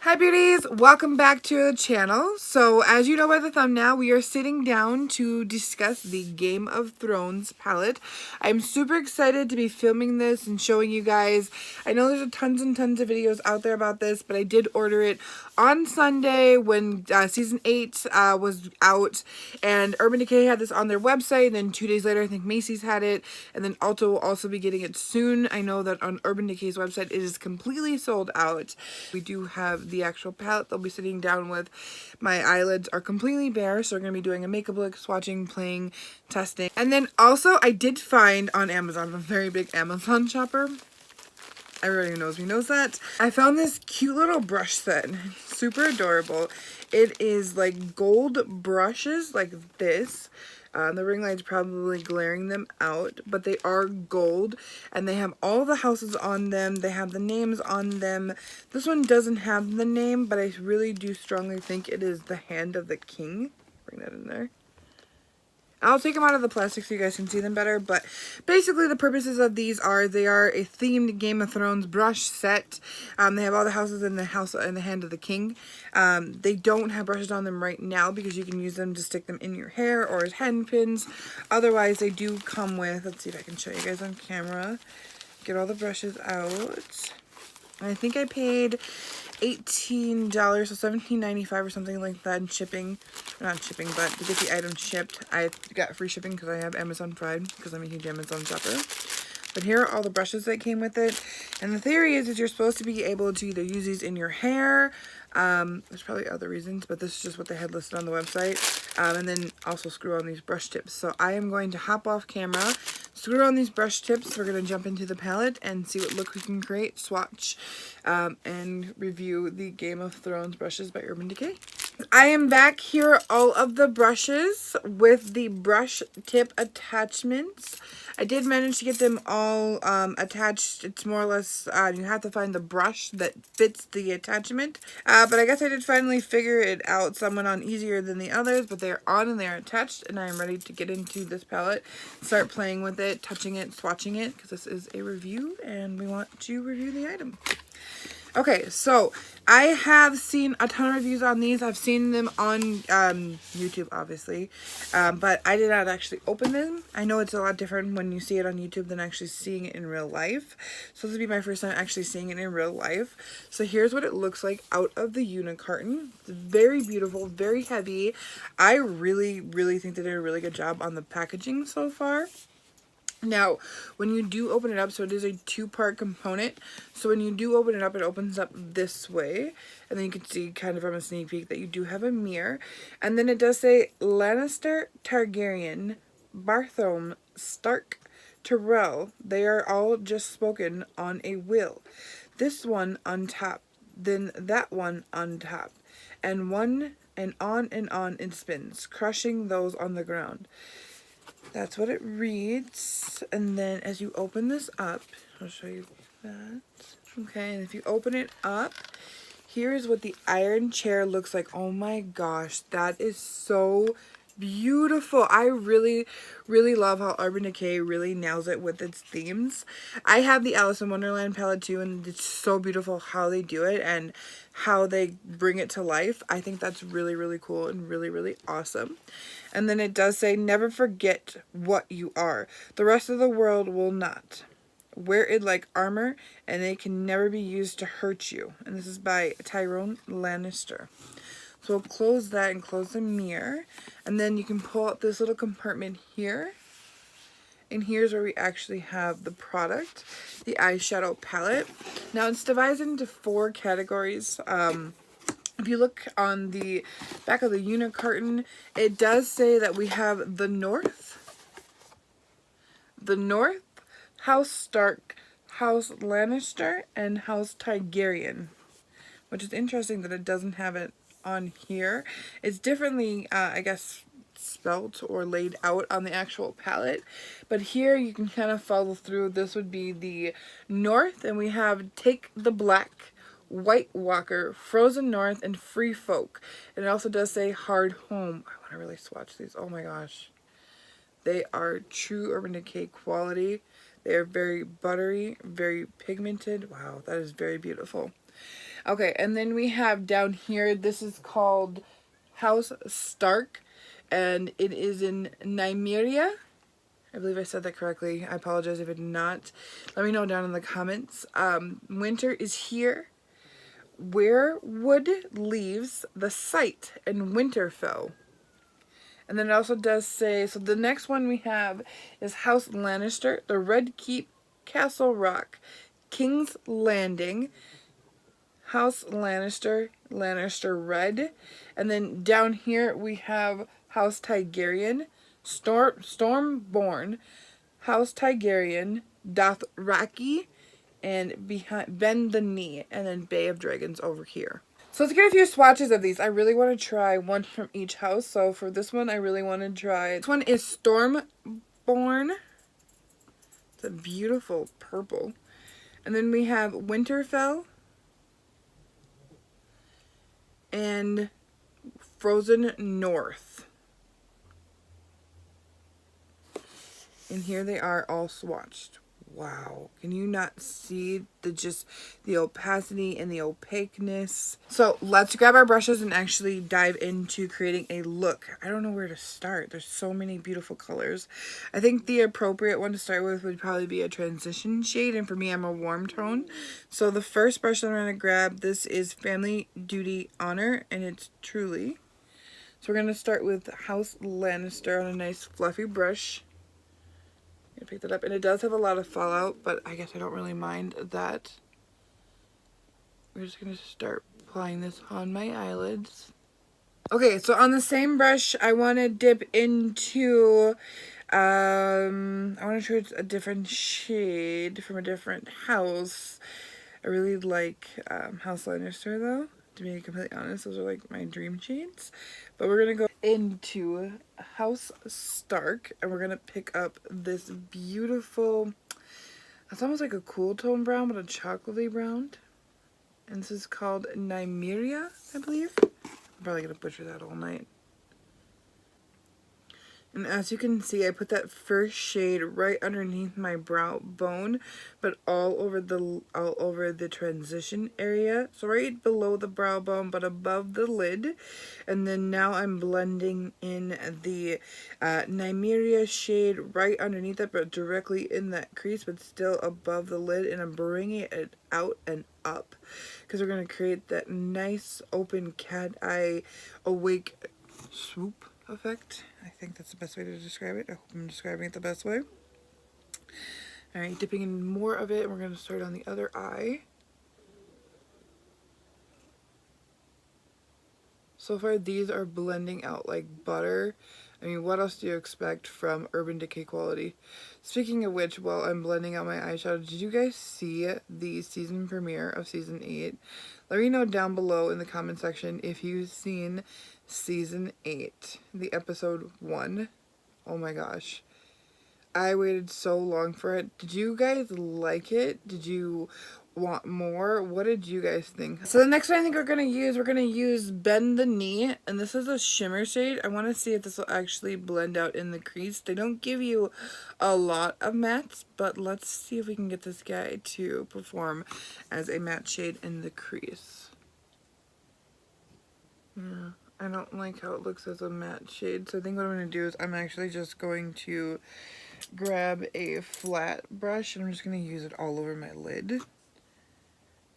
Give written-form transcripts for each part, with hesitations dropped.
Hi beauties, welcome back to the channel. So as you know by the thumbnail, we are sitting down to discuss the Game of Thrones palette. I'm super excited to be filming this and showing you guys. I know there's tons and tons of videos out there about this, but I did order it on Sunday when season 8 was out, and Urban Decay had this on their website, and then 2 days later I think Macy's had it, and then Ulta will also be getting it soon. I know that on Urban Decay's website it is completely sold out. We do have the actual palette they'll be sitting down with. My eyelids are completely bare, so we're going to be doing a makeup look, swatching, playing, testing. And then also I did find on Amazon, I'm a very big Amazon shopper. Everybody who knows me knows that. I found this cute little brush set. Super adorable. It is like gold brushes like this. The ring light's probably glaring them out, but they are gold and they have all the houses on them. They have the names on them. This one doesn't have the name, but I really do strongly think it is the Hand of the King. Bring that in there. I'll take them out of the plastic so you guys can see them better, but basically the purposes of these are they are a themed Game of Thrones brush set. They have all the houses in the house in the Hand of the King. They don't have brushes on them right now because you can use them to stick them in your hair or as hand pins. Otherwise, they do come with, let's see if I can show you guys on camera. Get all the brushes out. I think I paid $18, so $17.95 or something like that in shipping. Not shipping, but to get the item shipped. I got free shipping because I have Amazon Prime because I'm a huge Amazon shopper. But here are all the brushes that came with it. And the theory is you're supposed to be able to either use these in your hair. There's probably other reasons, but this is just what they had listed on the website. And then also screw on these brush tips. So I am going to hop off camera, screw on these brush tips. We're going to jump into the palette and see what look we can create, swatch, and review the Game of Thrones brushes by Urban Decay. I am back. Here are all of the brushes with the brush tip attachments. I did manage to get them all attached. It's more or less, you have to find the brush that fits the attachment. But I guess I did finally figure it out. Some went on easier than the others, but they're on and they're attached. And I am ready to get into this palette, start playing with it, touching it, swatching it, because this is a review and we want to review the item. Okay, so I have seen a ton of reviews on these. I've seen them on YouTube, obviously, but I did not actually open them. I know it's a lot different when you see it on YouTube than actually seeing it in real life. So this will be my first time actually seeing it in real life. So here's what it looks like out of the unicarton. It's very beautiful, very heavy. I really, really think they did a really good job on the packaging so far. Now, when you do open it up, so it is a two-part component, so when you do open it up, it opens up this way, and then you can see kind of from a sneak peek that you do have a mirror, and then it does say Lannister, Targaryen, Barthome, Stark, Tyrell. They are all just spoken on a will. This one on top, then that one on top, and on it spins, crushing those on the ground. That's what it reads. And then as you open this up, I'll show you that. Okay, and if you open it up, here's what the iron chair looks like. Oh my gosh, that is so beautiful. I really, really love how Urban Decay really nails it with its themes. I have the Alice in Wonderland palette too, and it's so beautiful how they do it and how they bring it to life. I think that's really, really cool and really, really awesome. And then it does say, never forget what you are. The rest of the world will not. Wear it like armor, and it can never be used to hurt you. And this is by Tyrone Lannister. So we'll close that and close the mirror. And then you can pull out this little compartment here. And here's where we actually have the product, the eyeshadow palette. Now it's divided into 4 categories. If you look on the back of the unicarton, it does say that we have the North, House Stark, House Lannister, and House Targaryen, which is interesting that it doesn't have it on here. It's differently, I guess, spelt or laid out on the actual palette, but here you can kind of follow through. This would be the North, and we have Take the Black, White Walker, Frozen North, and Free Folk. And it also does say Hard Home. I want to really swatch these. Oh my gosh. They are true Urban Decay quality. They are very buttery, very pigmented. Wow, that is very beautiful. Okay, and then we have down here, this is called House Stark, and it is in Nymeria. I believe I said that correctly. I apologize if I did not. Let me know down in the comments. Winter is here. Where wood leaves the site and Winterfell. And then it also does say, so the next one we have is House Lannister, the Red Keep, Castle Rock, King's Landing, House Lannister, Lannister Red. And then down here we have House Targaryen, Stormborn, House Targaryen, Dothraki, and behind Bend the Knee, and then Bay of Dragons over here. So let's get a few swatches of these. I really want to try one from each house. So for this one, I really want to try. This one is Stormborn. It's a beautiful purple. And then we have Winterfell and Frozen North. And here they are all swatched. Wow, can you not see the opacity and the opaqueness? So let's grab our brushes and actually dive into creating a look. I don't know where to start. There's so many beautiful colors. I think the appropriate one to start with would probably be a transition shade, and for me, I'm a warm tone. So the first brush that I'm going to grab, this is Family Duty Honor, and it's Truly. So we're going to start with House Lannister on a nice fluffy brush. I picked it up, and it does have a lot of fallout, but I guess I don't really mind that. We're just going to start applying this on my eyelids. Okay, so on the same brush, I want to dip into, I want to choose a different shade from a different house. I really like House Lannister, though. To be completely honest, those are like my dream shades. But we're going to go into House Stark, and we're going to pick up this beautiful, it's almost like a cool tone brown, but a chocolatey brown. And this is called Nymeria, I believe. I'm probably going to butcher that all night. And as you can see, I put that first shade right underneath my brow bone, but all over the transition area. So right below the brow bone, but above the lid. And then now I'm blending in the Nymeria shade right underneath it, but directly in that crease, but still above the lid. And I'm bringing it out and up, because we're going to create that nice open cat eye awake swoop effect. I think that's the best way to describe it. I hope I'm describing it the best way. Alright, dipping in more of it, and we're going to start on the other eye. So far, these are blending out like butter. I mean, what else do you expect from Urban Decay quality? Speaking of which, while I'm blending out my eyeshadow, did you guys see the season premiere of Season 8? Let me know down below in the comment section if you've seen Season 8, the episode 1. Oh my gosh. I waited so long for it. Did you guys like it? Did you want more? What did you guys think? So the next one I think we're going to use Bend the Knee, and this is a shimmer shade. I want to see if this will actually blend out in the crease. They don't give you a lot of mattes, but let's see if we can get this guy to perform as a matte shade in the crease. Yeah, I don't like how it looks as a matte shade, so I think what I'm going to do is I'm actually just going to grab a flat brush, and I'm just going to use it all over my lid.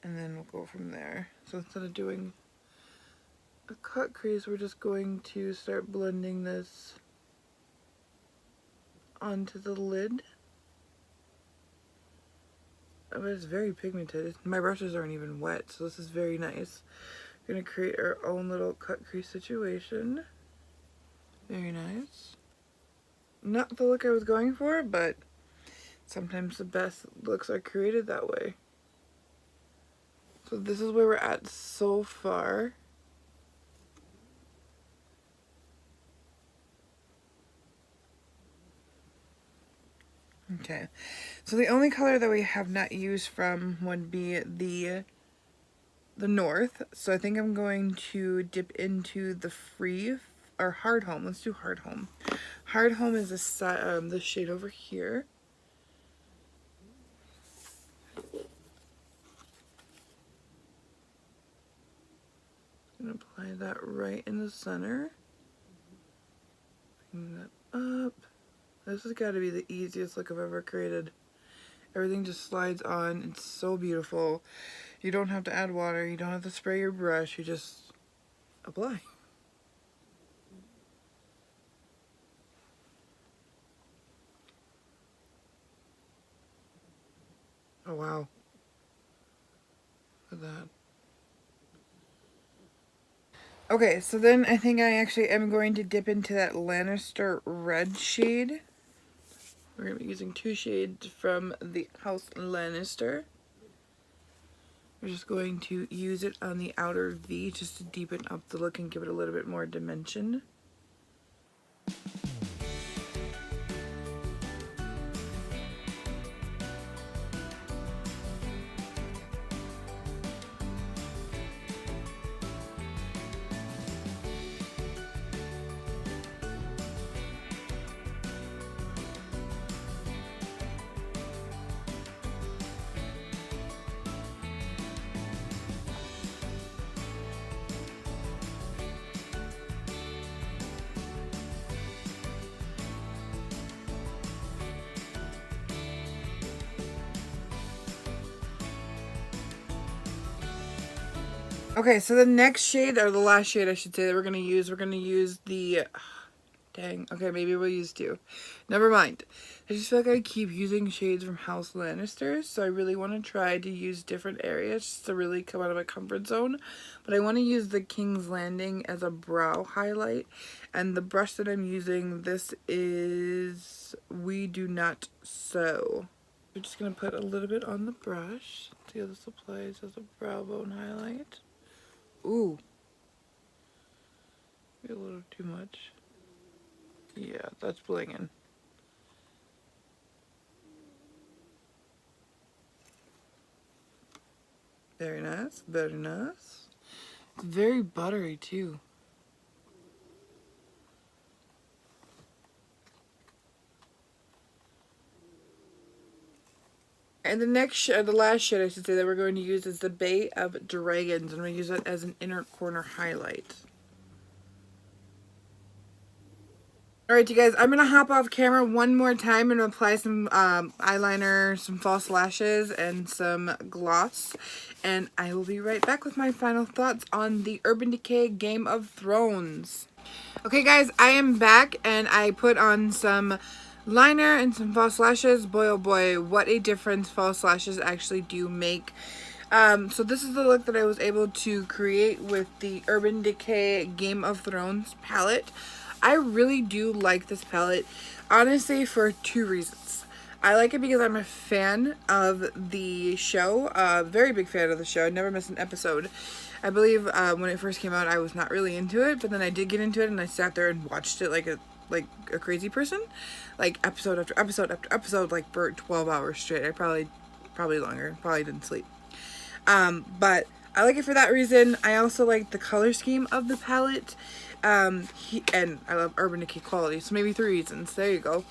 And then we'll go from there. So instead of doing a cut crease, we're just going to start blending this onto the lid. But it's very pigmented. My brushes aren't even wet, so this is very nice. We're going to create our own little cut crease situation. Very nice. Not the look I was going for, but sometimes the best looks are created that way. So this is where we're at so far. Okay, so the only color that we have not used from would be the North. So I think I'm going to dip into the Free or Hard Home. Let's do Hard Home. Hard Home is the shade over here. that right in the center. Bring that up. This has got to be the easiest look I've ever created. Everything just slides on. It's so beautiful. You don't have to add water. You don't have to spray your brush. You just apply. Oh, wow. Look at that. Okay, so then I think I actually am going to dip into that Lannister red shade. We're going to be using 2 shades from the House Lannister. We're just going to use it on the outer V just to deepen up the look and give it a little bit more dimension. Okay, so the next shade, or the last shade I should say, that we're going to use the, dang, okay, maybe we'll use 2. Never mind. I just feel like I keep using shades from House Lannister, so I really want to try to use different areas just to really come out of my comfort zone. But I want to use the King's Landing as a brow highlight, and the brush that I'm using, this is We Do Not Sew. We're just going to put a little bit on the brush. See how this applies as a brow bone highlight. Ooh. Maybe a little too much. Yeah, that's blinging. Very nice, very nice. It's very buttery too. And the last shade I should say that we're going to use is the Bay of Dragons, and I'm going to use it as an inner corner highlight. Alright you guys, I'm going to hop off camera one more time and apply some eyeliner, some false lashes, and some gloss. And I will be right back with my final thoughts on the Urban Decay Game of Thrones. Okay guys, I am back and I put on some liner and some false lashes. Boy oh boy, what a difference false lashes actually do make. So this is the look that I was able to create with the Urban Decay Game of Thrones palette. I really do like this palette, honestly, for 2 reasons. I like it because I'm a fan of the show, very big fan of the show. I never miss an episode. I believe when it first came out, I was not really into it, but then I did get into it and I sat there and watched it like a crazy person, like episode after episode after episode, like for 12 hours straight. I probably longer, probably didn't sleep. But I like it for that reason. I also like the color scheme of the palette. And I love Urban Decay quality, so maybe 3 reasons. There you go.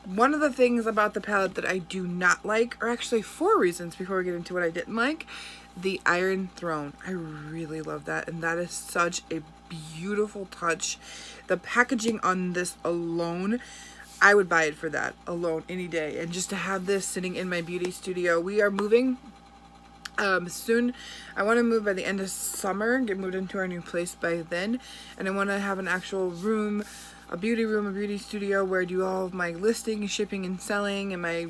One of the things about the palette that I do not like, or actually 4 reasons before we get into what I didn't like, the Iron Throne. I really love that, and that is such a beautiful touch. The packaging on this alone, I would buy it for that alone any day. And just to have this sitting in my beauty studio. We are moving soon. I want to move by the end of summer, get moved into our new place by then, and I want to have an actual room, a beauty studio where I do all of my listing, shipping, and selling, and my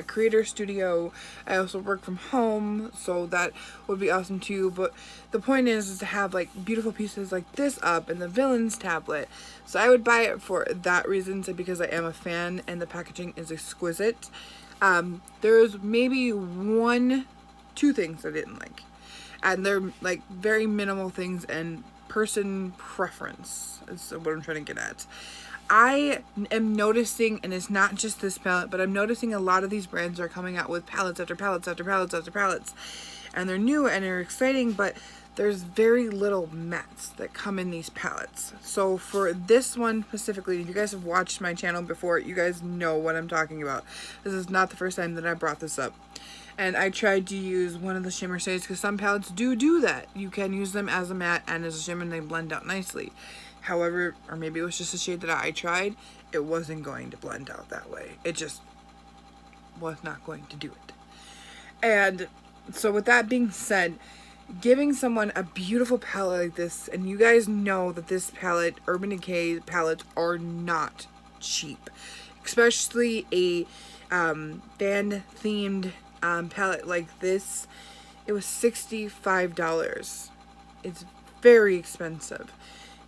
creator studio. I also work from home, so that would be awesome too. But the point is to have like beautiful pieces like this up and the Villains tablet. So I would buy it for that reason, so because I am a fan and the packaging is exquisite. There's maybe 2 things I didn't like, and they're like very minimal things and person preference is what I'm trying to get at. I am noticing, and it's not just this palette, but I'm noticing a lot of these brands are coming out with palettes after palettes after palettes after palettes, and they're new and they're exciting, but there's very little mattes that come in these palettes. So for this one specifically, if you guys have watched my channel before, you guys know what I'm talking about. This is not the first time that I brought this up. And I tried to use one of the shimmer shades because some palettes do that. You can use them as a matte and as a shimmer and they blend out nicely. However, or maybe it was just a shade that I tried, it wasn't going to blend out that way. It just was not going to do it. And so with that being said, giving someone a beautiful palette like this, and you guys know that this palette, Urban Decay palettes, are not cheap. Especially a band themed palette like this. It was $65. It's very expensive.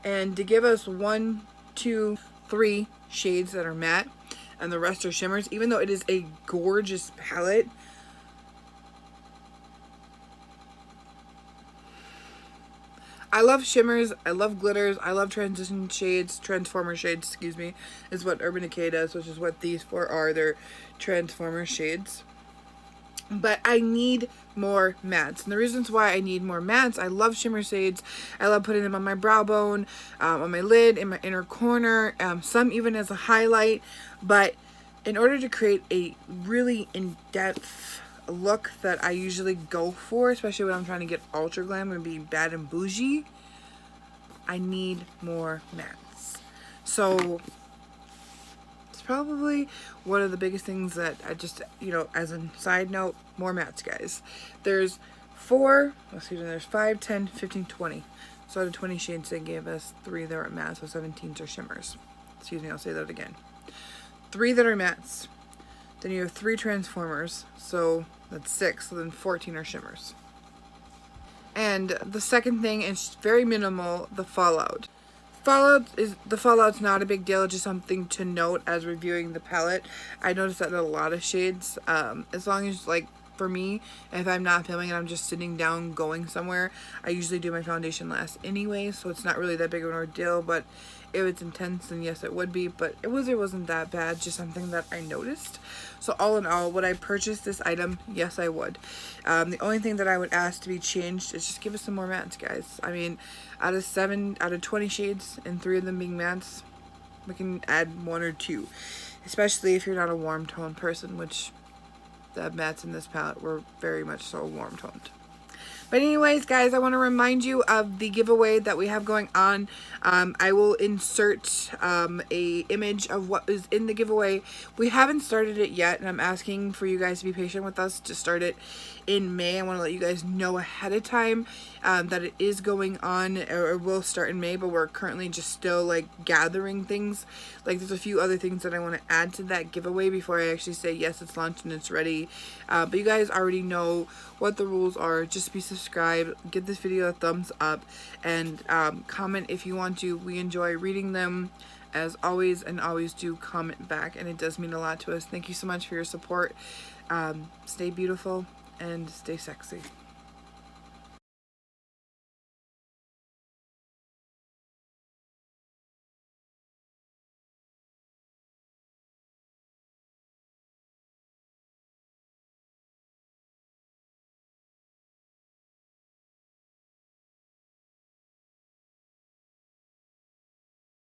And to give us 1, 2, 3 shades that are matte and the rest are shimmers, even though it is a gorgeous palette, I love shimmers, I love glitters, I love transition shades, transformer shades, excuse me, is what Urban Decay does, which is what these four are. They're transformer shades. But I need more mattes. And the reasons why I need more mattes, I love shimmer shades. I love putting them on my brow bone, on my lid, in my inner corner, some even as a highlight. But in order to create a really in-depth look that I usually go for, especially when I'm trying to get ultra glam and be bad and bougie, I need more mattes. So it's probably one of the biggest things that I just, you know, as a side note, more mattes, guys. There's 4, let's see, there's 5, 10, 15, 20. So out of 20 shades, they gave us 3 that are mattes, so 17s are shimmers. Excuse me, I'll say that again. 3 that are mattes. Then you have 3 transformers, so that's 6, so then 14 are shimmers. And the second thing is very minimal, the fallout. The fallout's not a big deal, it's just something to note as reviewing the palette. I noticed that in a lot of shades, as long as, like, for me, if I'm not filming and I'm just sitting down going somewhere, I usually do my foundation last anyway, so it's not really that big of an ordeal. But if it's intense, then yes, it would be, but it wasn't that bad, just something that I noticed. So all in all, would I purchase this item? Yes, I would. The only thing that I would ask to be changed is just give us some more mattes, guys. I mean, out of 20 shades and 3 of them being mattes, we can add 1 or 2, especially if you're not a warm tone person, which the mattes in this palette were very much so warm toned. But anyways, guys, I want to remind you of the giveaway that we have going on. I will insert a image of what is in the giveaway. We haven't started it yet, and I'm asking for you guys to be patient with us to start it in May. I want to let you guys know ahead of time that it is going on, or will start in May, but we're currently just still like gathering things. Like, there's a few other things that I want to add to that giveaway before I actually say yes, it's launched and it's ready. But you guys already know what the rules are. Just be subscribed, give this video a thumbs up, and comment if you want to. We enjoy reading them as always, and always do comment back, and it does mean a lot to us. Thank you so much for your support. Stay beautiful and stay sexy.